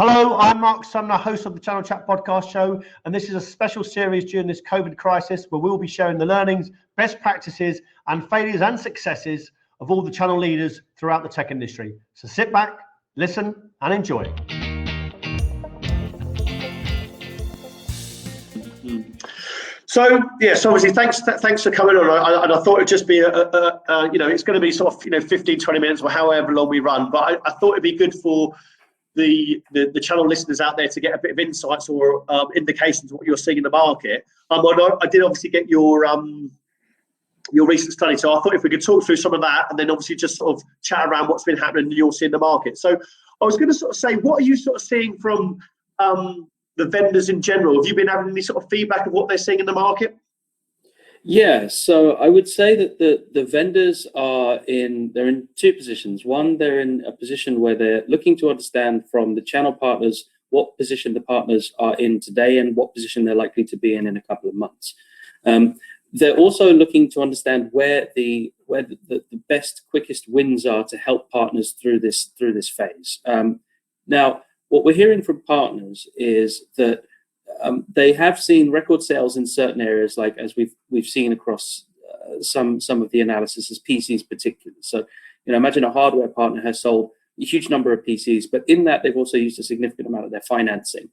Hello, I'm Marc, host of the Channel Chat podcast show, and this is a special series during this COVID crisis where we'll be sharing the learnings, best practices, and failures and successes of all the channel leaders throughout the tech industry. So sit back, listen, and enjoy. So yes, obviously, thanks for coming on. And I thought it'd just be it's going to be sort of 15, 20 minutes or however long we run. But I thought it'd be good for the channel listeners out there to get a bit of insights or indications of what you're seeing in the market. I did obviously get your recent study, so I thought if we could talk through some of that, and then obviously just sort of chat around what's been happening and you're seeing in the market. So I was going to sort of say, what are you sort of seeing from the vendors in general? Have you been having any sort of feedback of what they're seeing in the market? Yeah, so I would say that the vendors they're in two positions. One, they're in a position where they're looking to understand from the channel partners what position the partners are in today and what position they're likely to be in a couple of months. They're also looking to understand where the best, quickest wins are to help partners through this phase. Now, what we're hearing from partners is that they have seen record sales in certain areas, like as we've seen across some of the analysis as PCs particularly. So, imagine a hardware partner has sold a huge number of PCs, but in that they've also used a significant amount of their financing.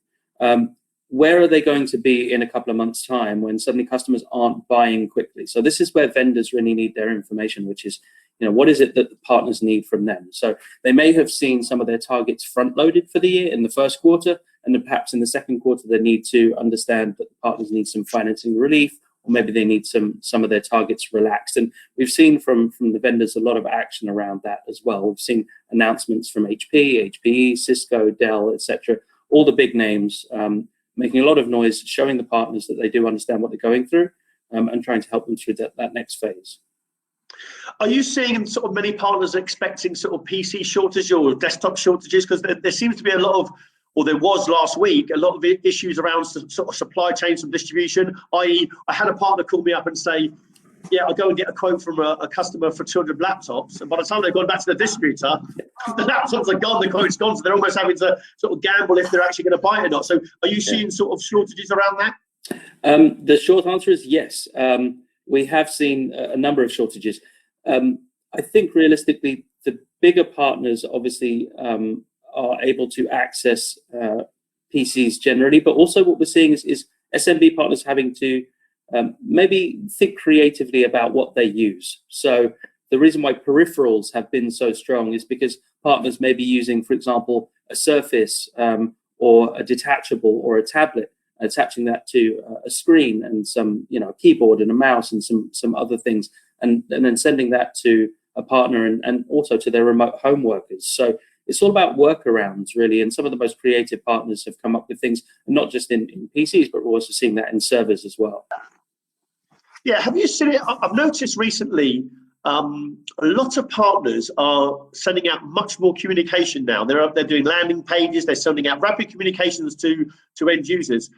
Where are they going to be in a couple of months' time when suddenly customers aren't buying quickly? So this is where vendors really need their information, which is, what is it that the partners need from them? So they may have seen some of their targets front-loaded for the year in the first quarter, and then perhaps in the second quarter they need to understand that the partners need some financing relief, or maybe they need some of their targets relaxed. And we've seen from the vendors a lot of action around that as well. We've seen announcements from HP, HPE, Cisco, Dell, etc., all the big names making a lot of noise, showing the partners that they do understand what they're going through, and trying to help them through that next phase. Are you seeing sort of many partners expecting sort of PC shortages or desktop shortages? Because there seems to be a lot of, or there was last week, a lot of issues around sort of supply chains and distribution, i.e. I had a partner call me up and say, yeah, I'll go and get a quote from a customer for 200 laptops. And by the time they've gone back to the distributor, the laptops are gone, the quote's gone. So they're almost having to sort of gamble if they're actually going to buy it or not. So are you seeing sort of shortages around that? The short answer is yes. We have seen a number of shortages. I think realistically, the bigger partners obviously are able to access PCs generally, but also what we're seeing is SMB partners having to maybe think creatively about what they use. So the reason why peripherals have been so strong is because partners may be using, for example, a Surface or a detachable or a tablet, attaching that to a screen and some, a keyboard and a mouse and some other things, and then sending that to a partner and also to their remote home workers. So it's all about workarounds, really, and some of the most creative partners have come up with things, not just in PCs, but we're also seeing that in servers as well. Yeah, have you seen it? I've noticed recently a lot of partners are sending out much more communication now. They're doing landing pages, they're sending out rapid communications to end users.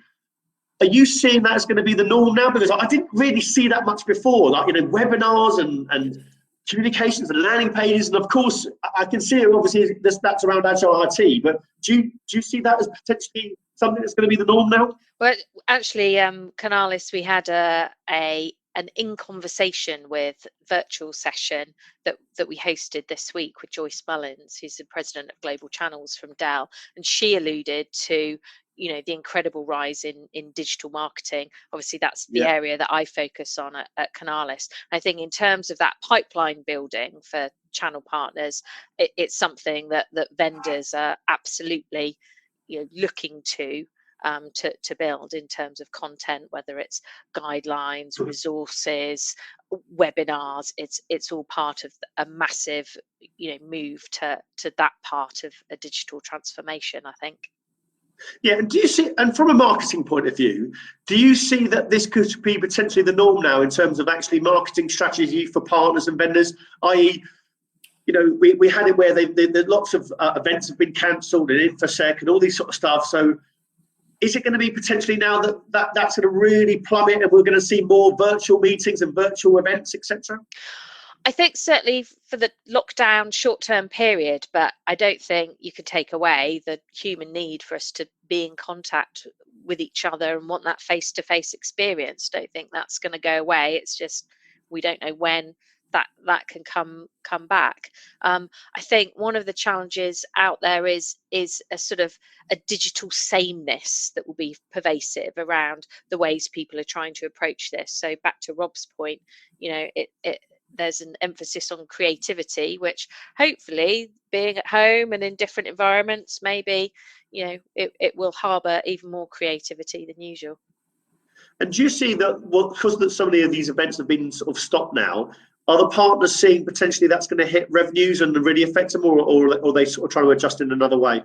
Are you seeing that as going to be the norm now? Because I didn't really see that much before, like webinars and communications and landing pages, and of course I can see it. Obviously, that's around Agile IT, but do you see that as potentially something that's going to be the norm now? Well, actually, Canalys, we had an in conversation with virtual session that we hosted this week with Joyce Mullins, who's the president of Global Channels from Dell, and she alluded to the incredible rise in digital marketing. Obviously, that's the area that I focus on at Canalys. I think in terms of that pipeline building for channel partners, it's something that vendors are absolutely looking to build in terms of content, whether it's guidelines, resources, webinars. It's all part of a massive move to that part of a digital transformation, I think. Yeah, and do you see, and from a marketing point of view, do you see that this could be potentially the norm now in terms of actually marketing strategy for partners and vendors, i.e., we had it where lots of events have been cancelled and InfoSec and all these sort of stuff. So is it going to be potentially now that's going to really plummet and we're going to see more virtual meetings and virtual events, etc.? I think certainly for the lockdown short-term period, but I don't think you could take away the human need for us to be in contact with each other and want that face-to-face experience. Don't think that's going to go away. It's just we don't know when that can come back. I think one of the challenges out there is a sort of a digital sameness that will be pervasive around the ways people are trying to approach this. So back to Rob's point, there's an emphasis on creativity, which hopefully being at home and in different environments, maybe, it will harbour even more creativity than usual. And do you see that, because that so many of these events have been sort of stopped now, are the partners seeing potentially that's going to hit revenues and really affect them, or are they sort of trying to adjust in another way?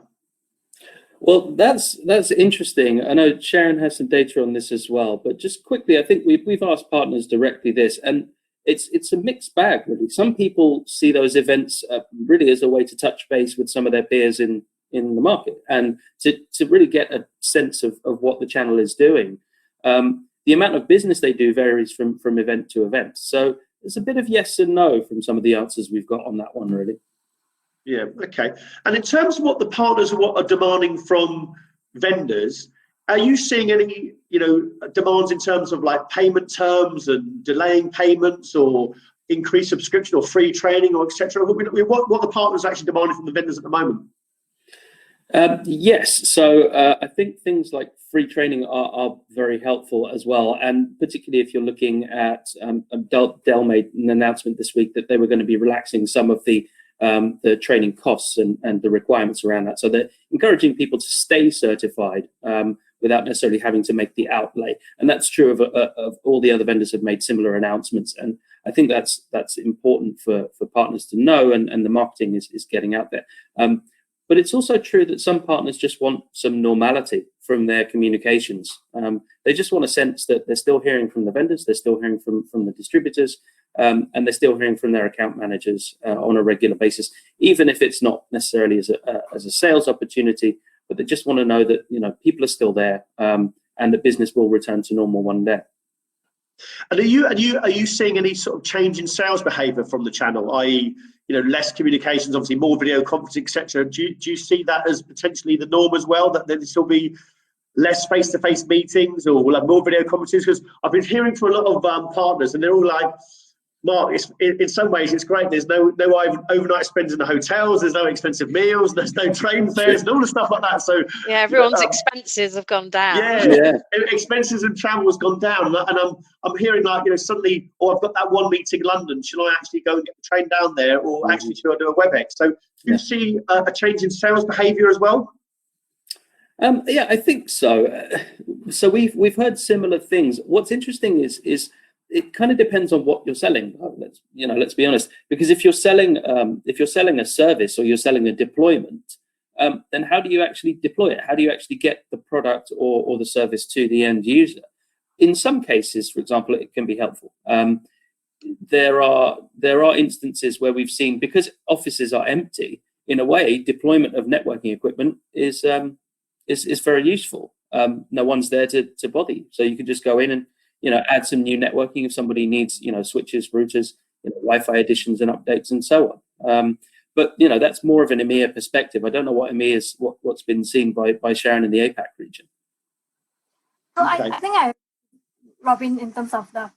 Well, that's interesting. I know Sharon has some data on this as well, but just quickly, I think we've asked partners directly this, and it's a mixed bag, really. Some people see those events really as a way to touch base with some of their peers in the market and to really get a sense of what the channel is doing. The amount of business they do varies from event to event. So there's a bit of yes and no from some of the answers we've got on that one, really. Yeah, okay. And in terms of what the partners are demanding from vendors, are you seeing any, demands in terms of like payment terms and delaying payments or increased subscription or free training or etc.? What are the partners actually demanding from the vendors at the moment? Yes, so I think things like free training are very helpful as well, and particularly if you're looking at Dell made an announcement this week that they were going to be relaxing some of the training costs and the requirements around that. So they're encouraging people to stay certified without necessarily having to make the outlay. And that's true of all the other vendors have made similar announcements. And I think that's important for partners to know, and the marketing is getting out there. But it's also true that some partners just want some normality from their communications. They just want a sense that they're still hearing from the vendors, they're still hearing from the distributors, and they're still hearing from their account managers on a regular basis, even if it's not necessarily as a sales opportunity, but they just want to know that people are still there, and the business will return to normal one day. And are you seeing any sort of change in sales behaviour from the channel, i.e., less communications, obviously more video conferencing, etc.? Do you see that as potentially the norm as well, that there'll still be less face-to-face meetings, or we'll have more video conferences? Because I've been hearing from a lot of partners, and they're all like, Mark, in some ways it's great. There's no overnight spends in the hotels. There's no expensive meals. There's no train fares and all the stuff like that. So yeah, everyone's expenses have gone down. Yeah, expenses and travel has gone down. And I'm hearing like suddenly, I've got that one meeting in London. Should I actually go and get the train down there, or actually should I do a WebEx? So do you see a change in sales behaviour as well? Yeah, I think so. So we've heard similar things. What's interesting is it kind of depends on what you're selling. Let's be honest, because if you're selling a service or you're selling a deployment, then how do you actually deploy it? How do you actually get the product or the service to the end user? In some cases, for example, it can be helpful. There are instances where we've seen, because offices are empty, in a way, deployment of networking equipment is very useful. No one's there to bother you, so you can just go in and add some new networking if somebody needs, switches, routers, Wi-Fi additions and updates and so on. But that's more of an EMEA perspective. I don't know what EMEA is, what's been seen by Sharon in the APAC region. So I think Robin, in terms of the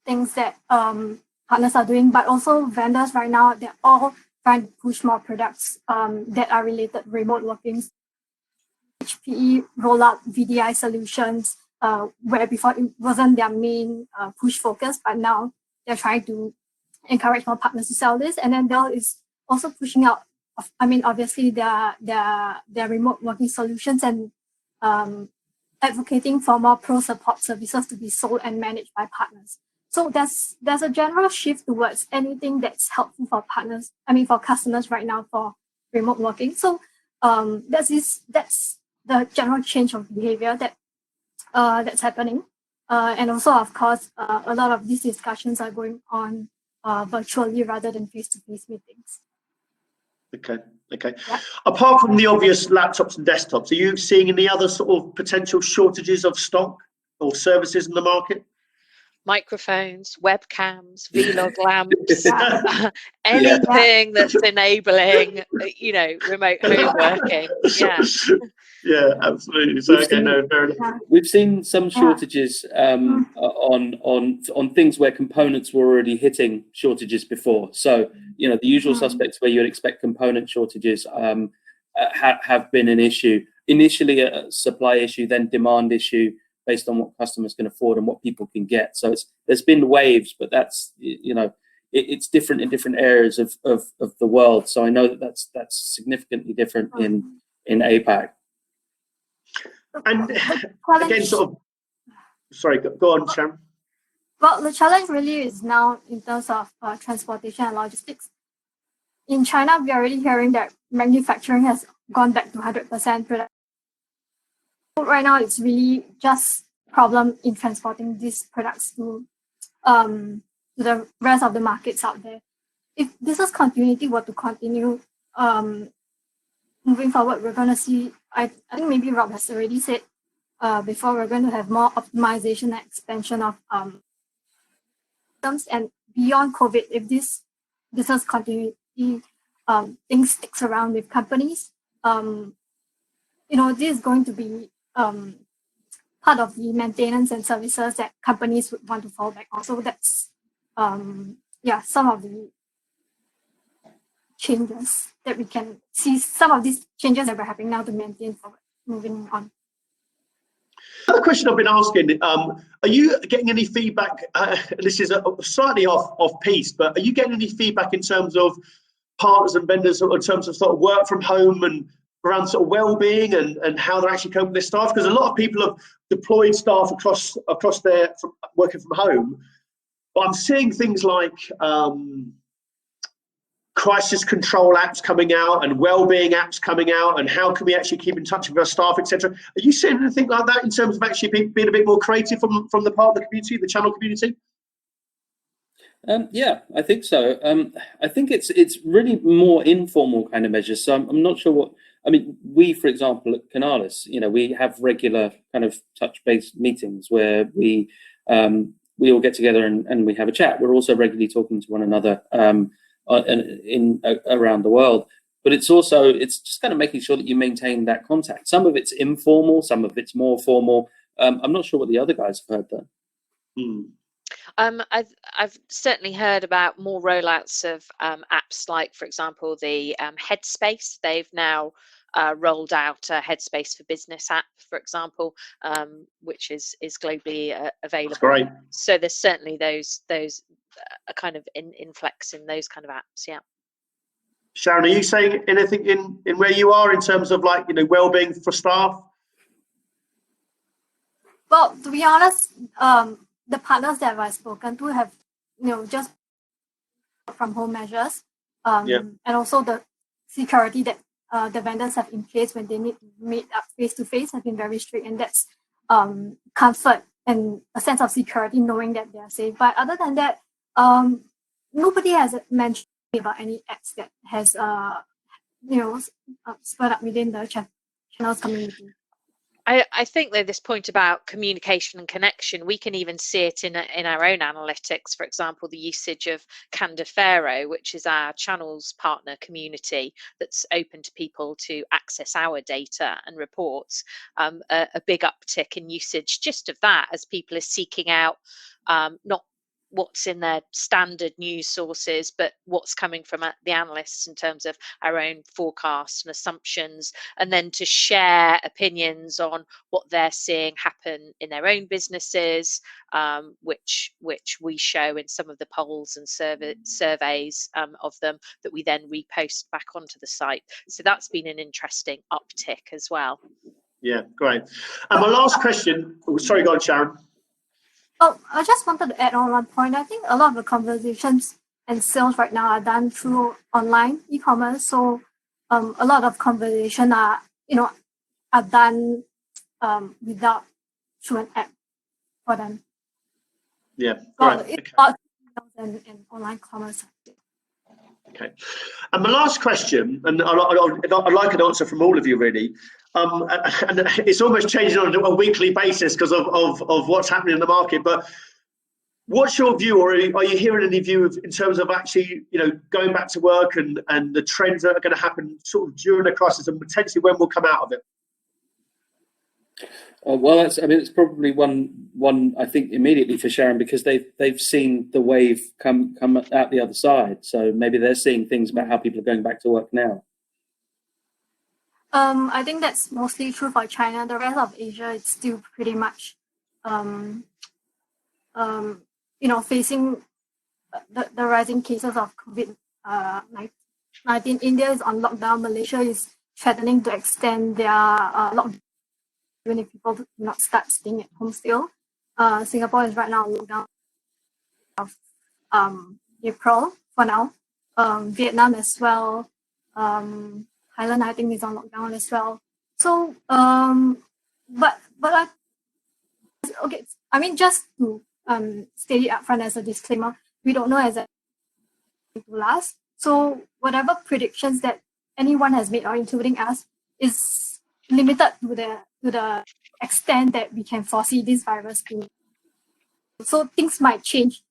things that partners are doing, but also vendors right now, they're all trying to push more products that are related to remote working. HPE roll out VDI solutions, where before it wasn't their main push focus, but now they're trying to encourage more partners to sell this. And then Dell is also pushing out, obviously their remote working solutions and advocating for more pro support services to be sold and managed by partners. So there's a general shift towards anything that's helpful for partners, for customers right now for remote working. So that's the general change of behavior that's happening. And also, of course, a lot of these discussions are going on virtually rather than face-to-face meetings. Okay. Yeah. Apart from the obvious laptops and desktops, are you seeing any other sort of potential shortages of stock or services in the market? microphones, webcams, vlog lamps, anything that's enabling, remote home working. Yeah, absolutely. So okay, no, fair enough. We've seen some shortages on things where components were already hitting shortages before. So the usual suspects where you'd expect component shortages have been an issue. Initially a supply issue, then demand issue based on what customers can afford and what people can get. So there's been waves, but that's it's different in different areas of the world. So I know that's significantly different in APAC. And again, sort of, sorry, go on, Sharon. Well, the challenge really is now in terms of transportation and logistics. In China, we are already hearing that manufacturing has gone back to 100% production. Right now, it's really just problem in transporting these products to the rest of the markets out there. If business continuity were to continue moving forward, we're going to see, I think maybe Rob has already said before, we're going to have more optimization and expansion of systems. And beyond COVID, if this business continuity thing sticks around with companies, this is going to be part of the maintenance and services that companies would want to fall back on. So that's some of the changes that we can see, some of these changes that we're having now to maintain forward, moving on. Another question I've been asking, are you getting any feedback, this is slightly off piece, but are you getting any feedback in terms of partners and vendors in terms of sort of work from home and around sort of well-being and how they're actually coping with their staff? Because a lot of people have deployed staff across their working from home, but I'm seeing things like crisis control apps coming out and well-being apps coming out, and how can we actually keep in touch with our staff, etc. Are you seeing anything like that in terms of actually being a bit more creative from the part of the community, the channel community? Yeah, I think so. I think it's really more informal kind of measures. So I'm not sure what. I mean, we, for example, at Canalys, we have regular kind of touch-based meetings where we all get together and we have a chat. We're also regularly talking to one another around the world. But it's just kind of making sure that you maintain that contact. Some of it's informal, some of it's more formal. I'm not sure what the other guys have heard though. I've certainly heard about more rollouts of apps like, for example, the Headspace. They've now rolled out a Headspace for Business app, for example, which is globally available. That's great. So there's certainly those kind of influx in those kind of apps. Yeah. Sharon, are you saying anything in where you are in terms of like well-being for staff? Well, to be honest, the partners that I've spoken to have, just from home measures, and also the security that the vendors have in place when they need to meet up face-to-face has been very strict, and that's comfort and a sense of security knowing that they are safe. But other than that, nobody has mentioned about any apps that has, spurred up within the channels community. I think that this point about communication and connection, we can even see it in our own analytics. For example, the usage of Candifero, which is our channels partner community that's open to people to access our data and reports, a big uptick in usage just of that as people are seeking out not what's in their standard news sources, but what's coming from the analysts in terms of our own forecasts and assumptions, and then to share opinions on what they're seeing happen in their own businesses, which we show in some of the polls and surveys of them that we then repost back onto the site. So that's been an interesting uptick as well. Yeah, great. And my last question, sorry, go on, Sharon. Oh, I just wanted to add on one point. I think a lot of the conversations and sales right now are done through online e-commerce. So a lot of conversation are done without through an app for them. Yeah, right. And online commerce. Okay. And my last question, and I'd like an answer from all of you really, and it's almost changing on a weekly basis because of what's happening in the market, but What's your view, or are you hearing any view in terms of actually, going back to work and the trends that are going to happen sort of during the crisis and potentially when we'll come out of it? Well, it's probably one I think immediately for Sharon, because they've seen the wave come out the other side. So maybe they're seeing things about how people are going back to work now. I think that's mostly true for China. The rest of Asia, it's still pretty much, facing the rising cases of COVID-19. India is on lockdown. Malaysia is threatening to extend their lockdown even if people do not start staying at home still. Singapore is right now on lockdown of April for now. Vietnam as well. Thailand, I think, is on lockdown as well. So, okay. I mean, just to state it upfront as a disclaimer, we don't know exactly to last. So, whatever predictions that anyone has made, or including us, is limited to the extent that we can foresee this virus to. So things might change,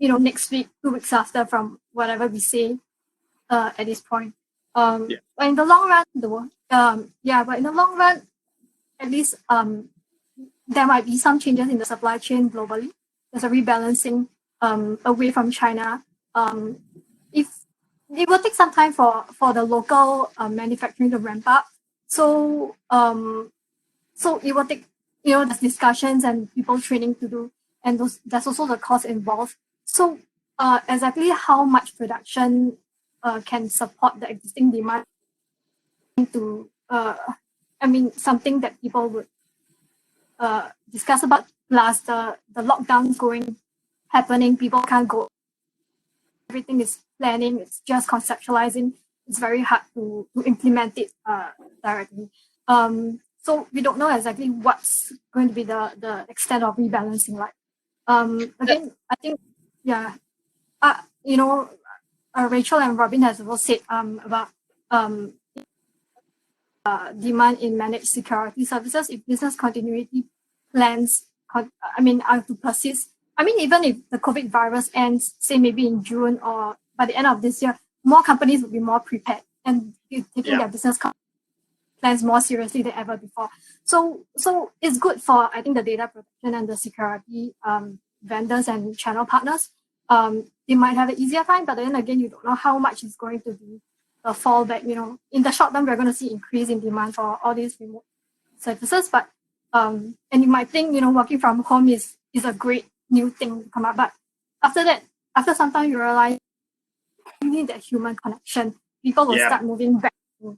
next week, 2 weeks after, from whatever we say at this point. But in the long run, at least there might be some changes in the supply chain globally. There's a rebalancing away from China. If it will take some time for the local manufacturing to ramp up. So it will take, there's discussions and people training to do, and there's also the cost involved. So exactly how much production can support the existing demand to, something that people would discuss about, plus the lockdown happening, people can't go. Everything is planning, it's just conceptualizing. It's very hard to implement it directly. So we don't know exactly what's going to be the extent of rebalancing like. Again, I think, Rachel and Robin has also said about demand in managed security services. If business continuity plans are to persist, even if the COVID virus ends, say maybe in June or by the end of this year, more companies will be more prepared and taking their business plans more seriously than ever before. So it's good for, I think, the data protection and the security vendors and channel partners. They might have an easier time, but then again, you don't know how much is going to be a fallback. In the short term, we're going to see increase in demand for all these remote services. But and you might think, working from home is a great new thing to come up. But after some time, you realize you need that human connection. People will start moving back to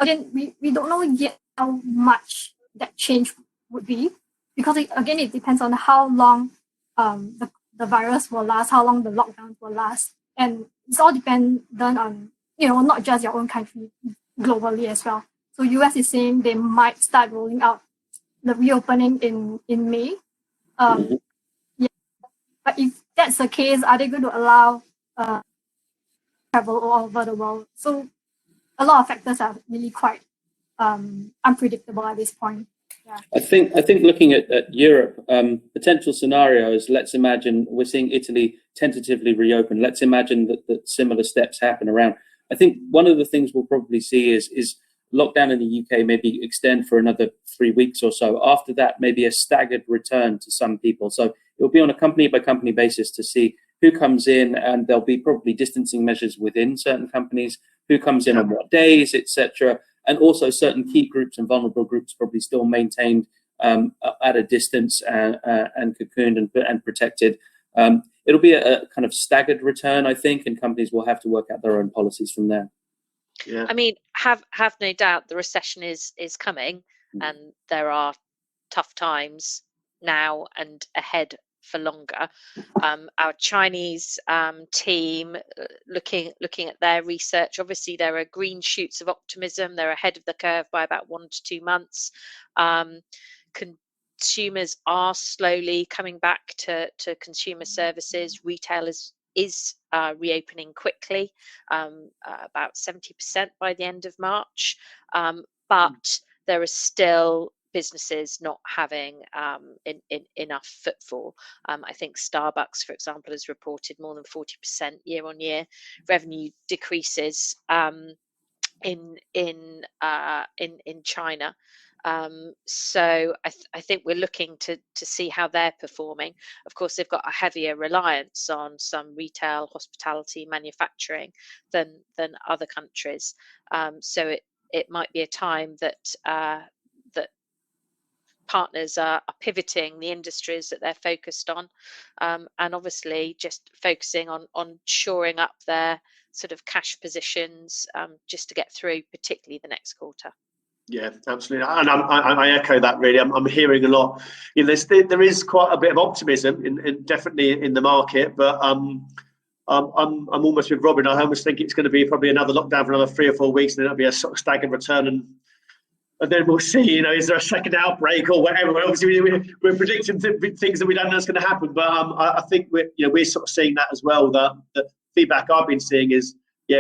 again, we don't know yet how much that change would be, because it depends on how long the virus will last, how long the lockdowns will last, and it's all dependent on not just your own country, globally as well. So US is saying they might start rolling out the reopening in May. But if that's the case, are they going to allow travel all over the world? So a lot of factors are really quite unpredictable at this point. Yeah. I think looking at Europe, potential scenarios, let's imagine we're seeing Italy tentatively reopen. Let's imagine that similar steps happen around. I think one of the things we'll probably see is lockdown in the UK maybe extend for another 3 weeks or so. After that, maybe a staggered return to some people. So it'll be on a company by company basis to see who comes in, and there'll be probably distancing measures within certain companies, who comes in on what days, etc. And also certain key groups and vulnerable groups probably still maintained at a distance and cocooned and protected. It'll be a kind of staggered return, I think, and companies will have to work out their own policies from there. Yeah. Have no doubt the recession is coming, and there are tough times now and ahead for longer. Our Chinese team, looking at their research, obviously there are green shoots of optimism. They're ahead of the curve by about 1 to 2 months. Consumers are slowly coming back to consumer services. Retail is reopening quickly, about 70% by the end of March. But there are still businesses not having enough footfall. I think Starbucks, for example, has reported more than 40% year-on-year revenue decreases in China. So I think we're looking to see how they're performing. Of course, they've got a heavier reliance on some retail, hospitality, manufacturing than other countries. So it might be a time that partners are pivoting the industries that they're focused on, and obviously just focusing on shoring up their sort of cash positions, just to get through particularly the next quarter. Yeah, absolutely, and I echo that. Really, I'm hearing a lot. There is quite a bit of optimism in definitely in the market, but I'm almost with Robin. I almost think it's going to be probably another lockdown for another 3 or 4 weeks, and then it'll be a sort of staggered return, and then we'll see. Is there a second outbreak or whatever? Obviously, we're predicting things that we don't know is going to happen, but I think we're sort of seeing that as well. The feedback I've been seeing is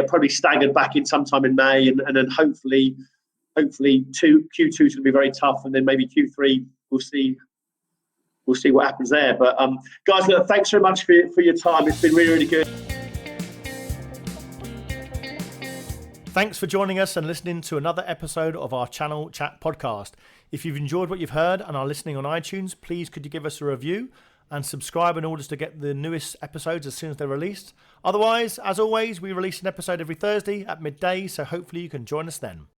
probably staggered back in sometime in May, and then hopefully Q2 is going to be very tough, and then maybe Q3 we'll see what happens there. But guys, look, thanks very much for your time. It's been really, really good. Thanks for joining us and listening to another episode of our Channel Chat podcast. If you've enjoyed what you've heard and are listening on iTunes, please could you give us a review and subscribe in order to get the newest episodes as soon as they're released. Otherwise, as always, we release an episode every Thursday at midday, so hopefully you can join us then.